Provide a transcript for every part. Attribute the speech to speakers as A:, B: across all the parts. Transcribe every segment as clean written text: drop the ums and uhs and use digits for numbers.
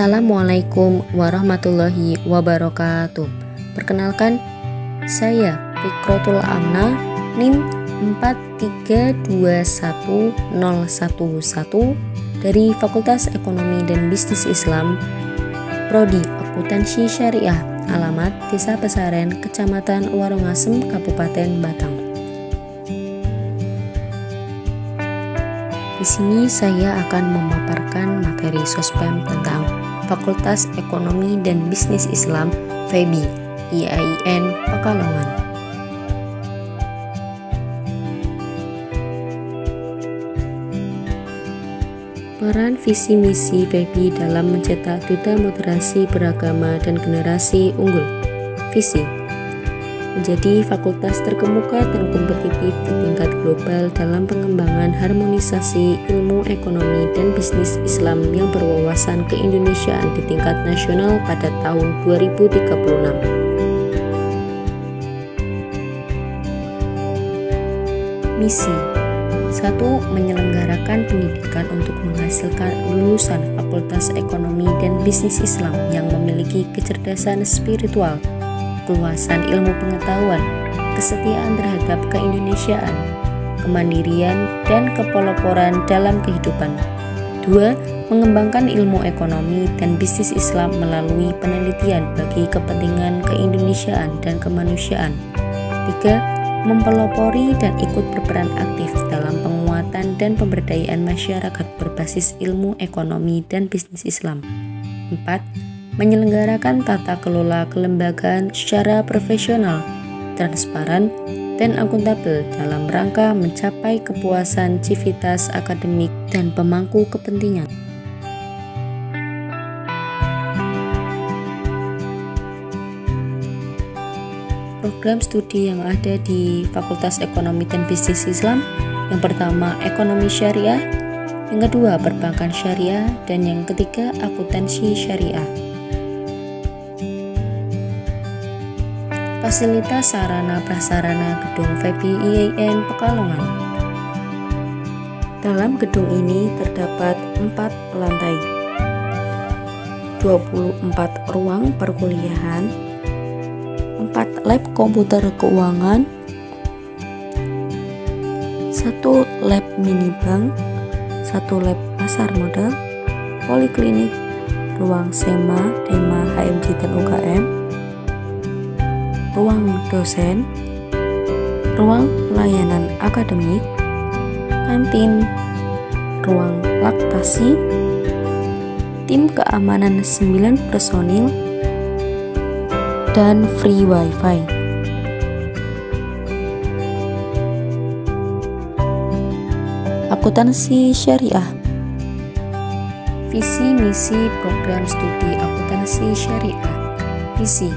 A: Assalamualaikum warahmatullahi wabarakatuh. Perkenalkan, saya Fikrotul Amna, NIM 4321011 dari Fakultas Ekonomi dan Bisnis Islam, Prodi Akuntansi Syariah, alamat Desa Pesaren, Kecamatan Warongasem, Kabupaten Batang. Di sini saya akan memaparkan materi sospem tentang Fakultas Ekonomi dan Bisnis Islam FEBI IAIN Pekalongan. Peran visi misi FEBI dalam mencetak duta moderasi beragama dan generasi unggul. Visi: menjadi fakultas terkemuka dan kompetitif di tingkat global dalam pengembangan harmonisasi ilmu ekonomi dan bisnis Islam yang berwawasan keindonesiaan di tingkat nasional pada tahun 2036. Misi: 1. Menyelenggarakan pendidikan untuk menghasilkan lulusan Fakultas Ekonomi dan Bisnis Islam yang memiliki kecerdasan spiritual, keluasan ilmu pengetahuan, kesetiaan terhadap keindonesiaan, kemandirian, dan kepeloporan dalam kehidupan. 2. Mengembangkan ilmu ekonomi dan bisnis Islam melalui penelitian bagi kepentingan keindonesiaan dan kemanusiaan. 3. Mempelopori dan ikut berperan aktif dalam penguatan dan pemberdayaan masyarakat berbasis ilmu ekonomi dan bisnis Islam. 4. Menyelenggarakan tata kelola kelembagaan secara profesional, transparan, dan akuntabel dalam rangka mencapai kepuasan civitas akademik dan pemangku kepentingan. Program studi yang ada di Fakultas Ekonomi dan Bisnis Islam: yang pertama, Ekonomi Syariah; yang kedua, Perbankan Syariah; dan yang ketiga, Akuntansi Syariah. Fasilitas sarana prasarana gedung FEBI IAIN Pekalongan. Dalam gedung ini terdapat 4 lantai, 24 ruang perkuliahan, 4 lab komputer keuangan, 1 lab mini bank, 1 lab pasar modal, poliklinik, ruang SEMA, DEMA, HMJ dan UKM, ruang dosen, ruang pelayanan akademik, kantin, ruang laktasi, tim keamanan 9 personil, dan free wifi. Akuntansi Syariah. Visi misi program studi akuntansi syariah. Visi: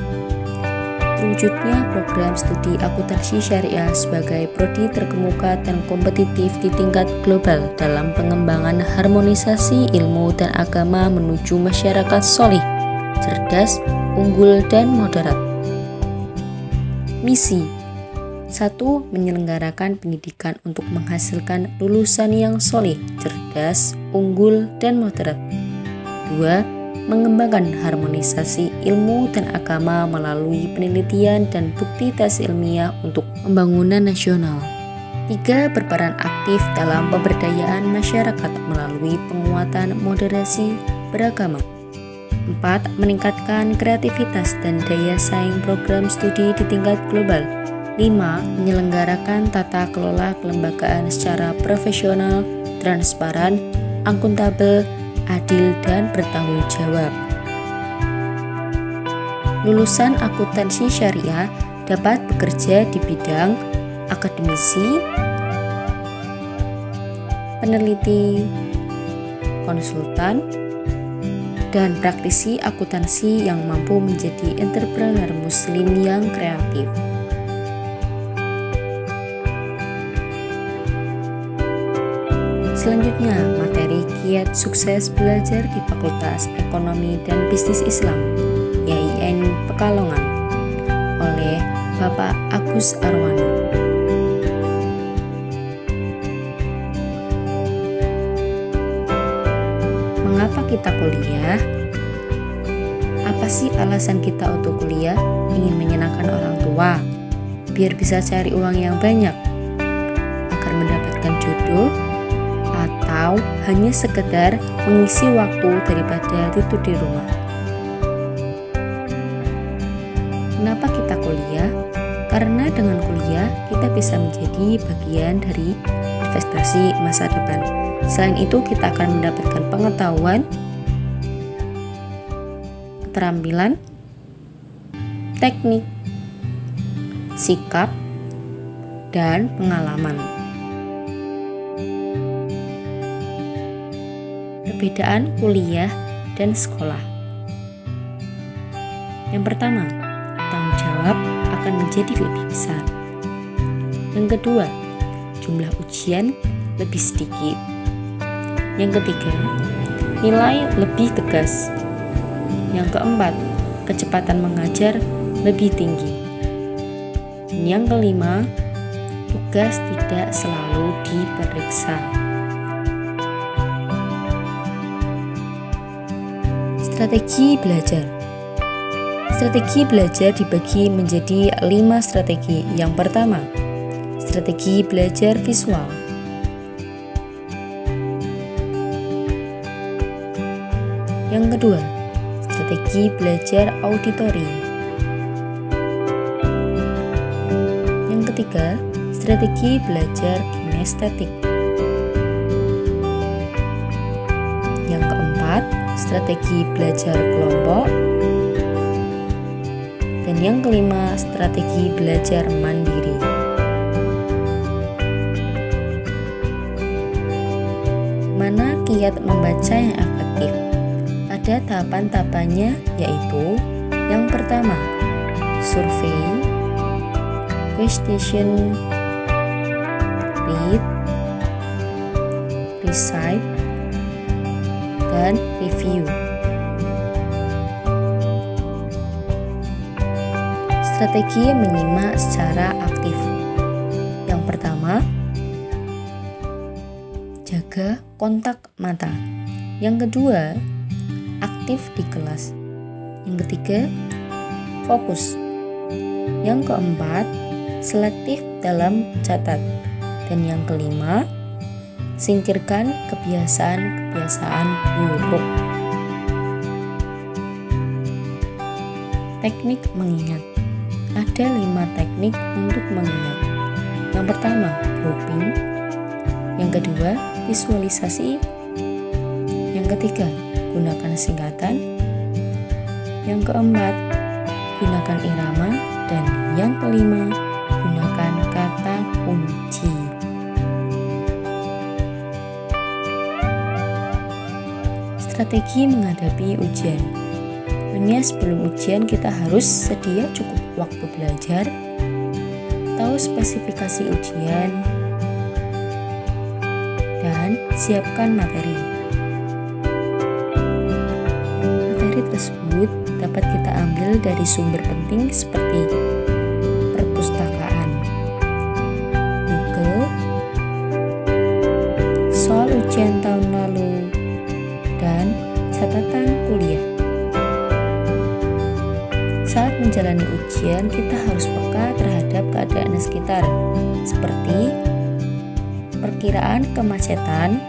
A: terwujudnya program studi akuntansi syariah sebagai prodi terkemuka dan kompetitif di tingkat global dalam pengembangan harmonisasi ilmu dan agama menuju masyarakat sholih, cerdas, unggul, dan moderat. Misi: 1. Menyelenggarakan pendidikan untuk menghasilkan lulusan yang sholih, cerdas, unggul, dan moderat. 2. Mengembangkan harmonisasi ilmu dan agama melalui penelitian dan bukti tes ilmiah untuk pembangunan nasional. 3. Berperan aktif dalam pemberdayaan masyarakat melalui penguatan moderasi beragama. 4. Meningkatkan kreativitas dan daya saing program studi di tingkat global. 5. Menyelenggarakan tata kelola kelembagaan secara profesional, transparan, akuntabel, adil, dan bertanggung jawab. Lulusan akuntansi syariah dapat bekerja di bidang akademisi, peneliti, konsultan, dan praktisi akuntansi yang mampu menjadi entrepreneur muslim yang kreatif. Selanjutnya, materi kiat sukses belajar di Fakultas Ekonomi dan Bisnis Islam IAIN Pekalongan oleh Bapak Agus Arwani. Mengapa kita kuliah? Apa sih alasan kita untuk kuliah? Ingin menyenangkan orang tua, biar bisa cari uang yang banyak, agar mendapatkan jodoh, atau hanya sekedar mengisi waktu daripada tidur di rumah? Kenapa kita kuliah? Karena dengan kuliah kita bisa menjadi bagian dari investasi masa depan. Selain itu, kita akan mendapatkan pengetahuan, keterampilan, teknik, sikap, dan pengalaman. Perbedaan kuliah dan sekolah. Yang pertama, tanggung jawab akan menjadi lebih besar. Yang kedua, jumlah ujian lebih sedikit. Yang ketiga, nilai lebih tegas. Yang keempat, kecepatan mengajar lebih tinggi. Dan yang kelima, tugas tidak selalu diperiksa. Strategi belajar. Strategi belajar dibagi menjadi 5 strategi. Yang pertama, strategi belajar visual. Yang kedua, strategi belajar auditori. Yang ketiga, strategi belajar kinestetik. Yang keempat, strategi belajar kelompok. Dan yang kelima, strategi belajar mandiri. Mana kiat membaca yang efektif? Ada tahapan-tahapannya, yaitu yang pertama, survei, question, read, recite, dan review. Strategi menyimak secara aktif. Yang pertama, jaga kontak mata. Yang kedua, aktif di kelas. Yang ketiga, fokus. Yang keempat, selektif dalam catat. Dan yang kelima, singkirkan kebiasaan-kebiasaan buruk. Teknik mengingat. Ada 5 teknik untuk mengingat. Yang pertama, grouping. Yang kedua, visualisasi. Yang ketiga, gunakan singkatan. Yang keempat, gunakan irama. Dan yang kelima, gunakan kata kunci. Strategi menghadapi ujian. Sebenarnya sebelum ujian kita harus sedia cukup waktu belajar, tahu spesifikasi ujian, dan siapkan materi. Materi tersebut dapat kita ambil dari sumber penting seperti perpustakaan, Google, soal ujian tahun lalu, dan catatan kuliah. Saat menjalani ujian, kita harus peka terhadap keadaan sekitar, seperti perkiraan kemacetan,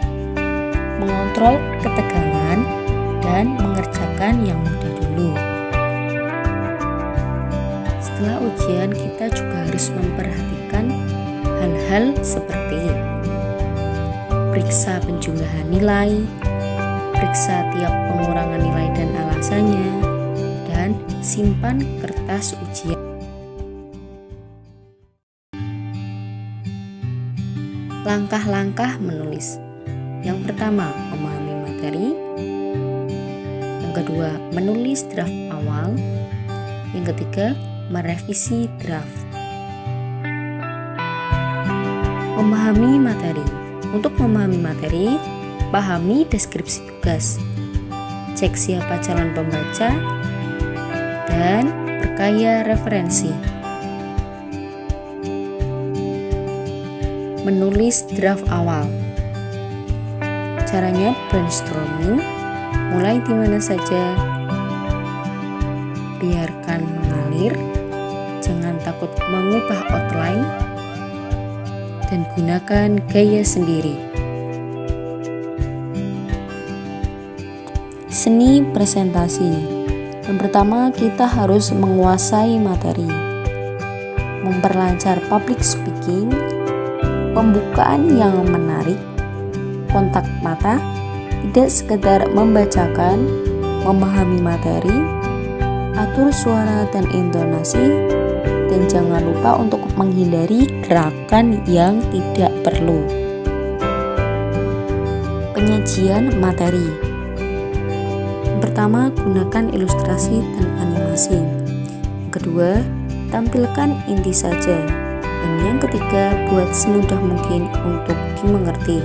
A: mengontrol ketegangan, dan mengerjakan yang mudah dulu. Setelah ujian, kita juga harus memperhatikan hal-hal seperti periksa penjumlahan nilai, periksa tiap pengurangan nilai dan alasannya, dan simpan kertas ujian. Langkah-langkah menulis. Yang pertama, memahami materi. Yang kedua, menulis draft awal. Yang ketiga, merevisi draft. Memahami materi. Untuk memahami materi, pahami deskripsi tugas. Cek siapa calon pembaca dan perkaya referensi. Menulis draft awal. Caranya brainstorming, mulai di mana saja, biarkan mengalir, jangan takut mengubah outline, dan gunakan gaya sendiri. Seni presentasi. Yang pertama, kita harus menguasai materi, memperlancar public speaking, pembukaan yang menarik, kontak mata, tidak sekedar membacakan, memahami materi, atur suara dan intonasi, dan jangan lupa untuk menghindari gerakan yang tidak perlu. Penyajian materi. Yang pertama, gunakan ilustrasi dan animasi. Yang kedua, tampilkan inti saja. Dan yang ketiga, buat semudah mungkin untuk dimengerti.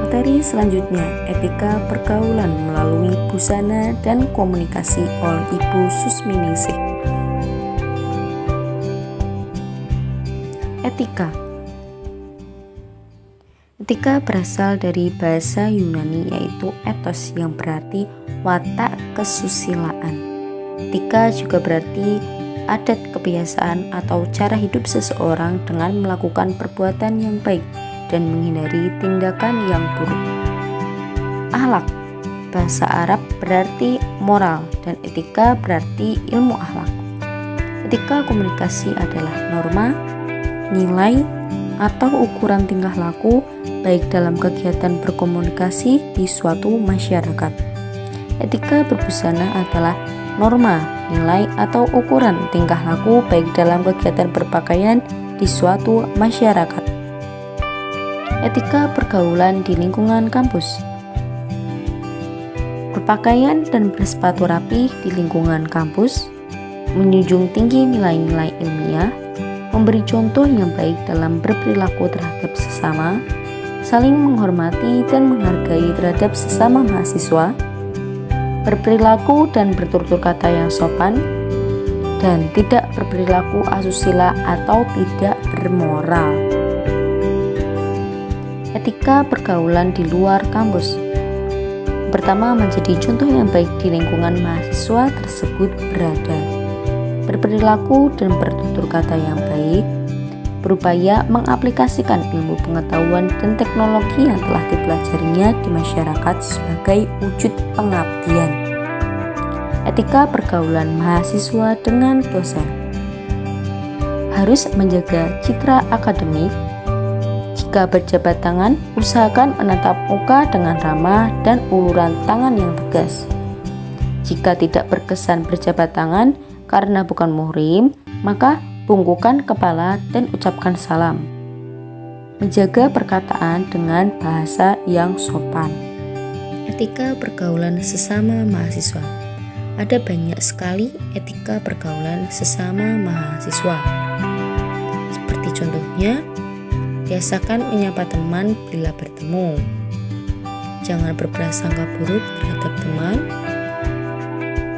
A: Materi selanjutnya, etika pergaulan melalui busana dan komunikasi oleh Ibu Susminingsih. Etika. Etika berasal dari bahasa Yunani yaitu ethos yang berarti watak kesusilaan. Etika juga berarti adat kebiasaan atau cara hidup seseorang dengan melakukan perbuatan yang baik dan menghindari tindakan yang buruk. Akhlak. Bahasa Arab berarti moral dan etika berarti ilmu akhlak. Etika komunikasi adalah norma, nilai, atau ukuran tingkah laku baik dalam kegiatan berkomunikasi di suatu masyarakat. Etika berbusana adalah norma, nilai, atau ukuran tingkah laku baik dalam kegiatan berpakaian di suatu masyarakat. Etika pergaulan di lingkungan kampus. Berpakaian dan bersepatu rapi di lingkungan kampus, menjunjung tinggi nilai-nilai ilmiah, memberi contoh yang baik dalam berperilaku terhadap sesama, saling menghormati dan menghargai terhadap sesama mahasiswa, berperilaku dan bertutur kata yang sopan, dan tidak berperilaku asusila atau tidak bermoral. Etika pergaulan di luar kampus. Pertama, menjadi contoh yang baik di lingkungan mahasiswa tersebut berada. Berperilaku dan bertutur kata yang baik, berupaya mengaplikasikan ilmu pengetahuan dan teknologi yang telah dipelajarinya di masyarakat sebagai wujud pengabdian. Etika pergaulan mahasiswa dengan dosen. Harus menjaga citra akademik. Jika berjabat tangan, usahakan menatap muka dengan ramah dan uluran tangan yang tegas. Jika tidak berkesan berjabat tangan karena bukan muhrim, maka bungkukkan kepala dan ucapkan salam. Menjaga perkataan dengan bahasa yang sopan. Etika pergaulan sesama mahasiswa. Ada banyak sekali etika pergaulan sesama mahasiswa. Seperti contohnya, biasakan menyapa teman bila bertemu. Jangan berprasangka buruk terhadap teman.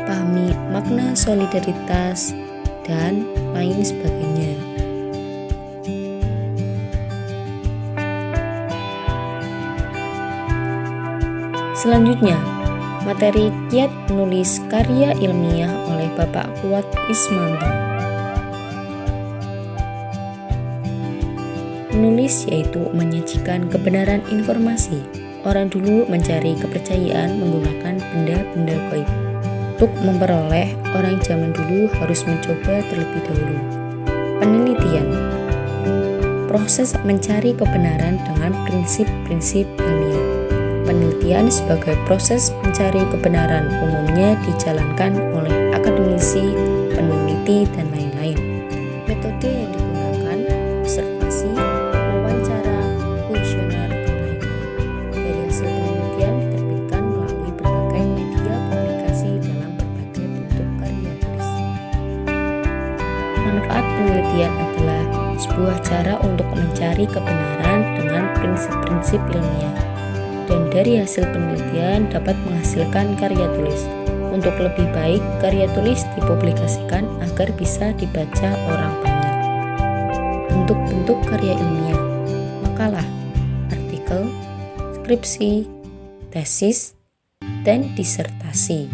A: Pahami makna solidaritas dan lain sebagainya. Selanjutnya, materi kiat menulis karya ilmiah oleh Bapak Kuat Ismanto. Menulis yaitu menyajikan kebenaran informasi. Orang dulu mencari kepercayaan menggunakan benda-benda gaib. Untuk memperoleh, orang zaman dulu harus mencoba terlebih dahulu. Penelitian. Proses mencari kebenaran dengan prinsip-prinsip ilmiah. Penelitian sebagai proses mencari kebenaran umumnya dijalankan oleh akademisi, peneliti, dan lain-lain. Metode yang digunakan observasi, wawancara, kuesioner, dan lain-lain. Dari hasil penelitian diterbitkan melalui berbagai media publikasi dalam berbagai bentuk karya tulis. Manfaat penelitian adalah sebuah cara untuk mencari kebenaran dengan prinsip-prinsip ilmiah. Dan dari hasil penelitian dapat menghasilkan karya tulis. Untuk lebih baik, karya tulis dipublikasikan agar bisa dibaca orang banyak. Bentuk-bentuk karya ilmiah, makalah, artikel, skripsi, tesis, dan disertasi.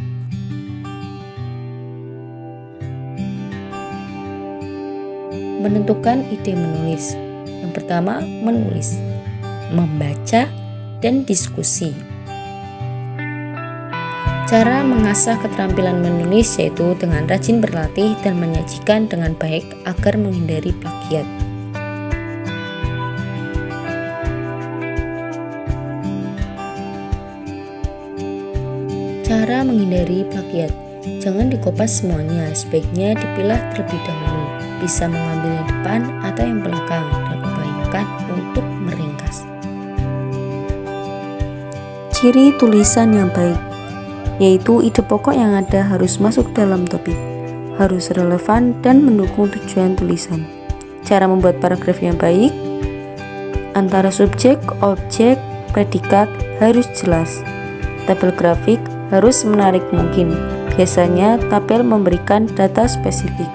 A: Menentukan ide menulis. Yang pertama, menulis, membaca, dan diskusi. Cara mengasah keterampilan menulis yaitu dengan rajin berlatih dan menyajikan dengan baik agar menghindari plagiat. Cara menghindari plagiat. Jangan dikopas semuanya, sebaiknya dipilah terlebih dahulu. Bisa mengambil yang depan atau yang belakang dan upayakan untuk meringkas. Ciri tulisan yang baik yaitu ide pokok yang ada harus masuk dalam topik, harus relevan dan mendukung tujuan tulisan. Cara membuat paragraf yang baik, antara subjek, objek, predikat harus jelas. Tabel grafik harus menarik mungkin. Biasanya tabel memberikan data spesifik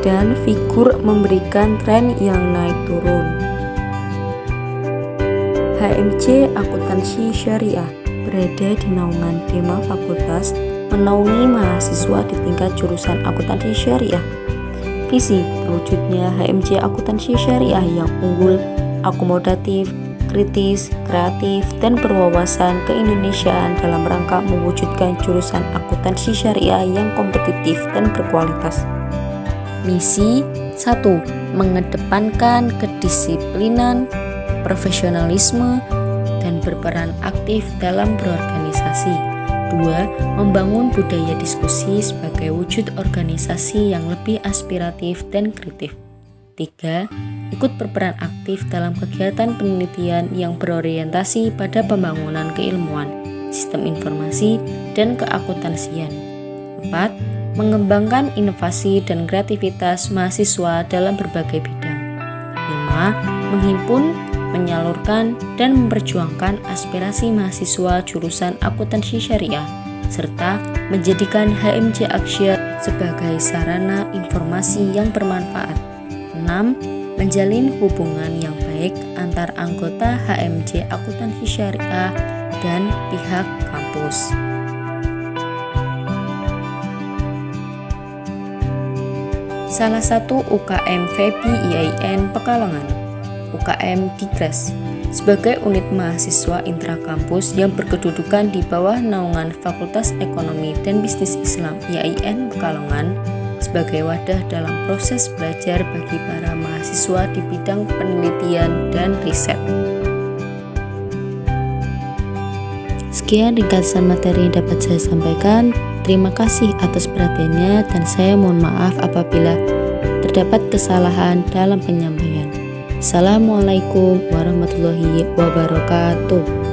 A: dan figur memberikan tren yang naik turun. HMJ Akuntansi Syariah berada di naungan Dema Fakultas, menaungi mahasiswa di tingkat jurusan akuntansi syariah. Visi terwujudnya HMJ Akuntansi Syariah yang unggul, akomodatif, kritis, kreatif, dan berwawasan keindonesiaan dalam rangka mewujudkan jurusan akuntansi syariah yang kompetitif dan berkualitas. Misi 1. Mengedepankan kedisiplinan, profesionalisme, dan berperan aktif dalam berorganisasi. 2. Membangun budaya diskusi sebagai wujud organisasi yang lebih aspiratif dan kritis. 3. Ikut berperan aktif dalam kegiatan penelitian yang berorientasi pada pembangunan keilmuan, sistem informasi, dan keakuntansian. 4. Mengembangkan inovasi dan kreativitas mahasiswa dalam berbagai bidang. 5. Menghimpun, menyalurkan, dan memperjuangkan aspirasi mahasiswa jurusan akuntansi syariah, serta menjadikan HMJ Aksia sebagai sarana informasi yang bermanfaat. 6. Menjalin hubungan yang baik antar anggota HMJ Akuntansi Syariah dan pihak kampus. Salah satu UKM FEBI IAIN Pekalongan, UKM Digres, sebagai unit mahasiswa intrakampus yang berkedudukan di bawah naungan Fakultas Ekonomi dan Bisnis Islam IAIN Pekalongan, sebagai wadah dalam proses belajar bagi para mahasiswa di bidang penelitian dan riset. Sekian ringkasan materi yang dapat saya sampaikan. Terima kasih atas perhatiannya dan saya mohon maaf apabila terdapat kesalahan dalam penyampaian. Assalamualaikum warahmatullahi wabarakatuh.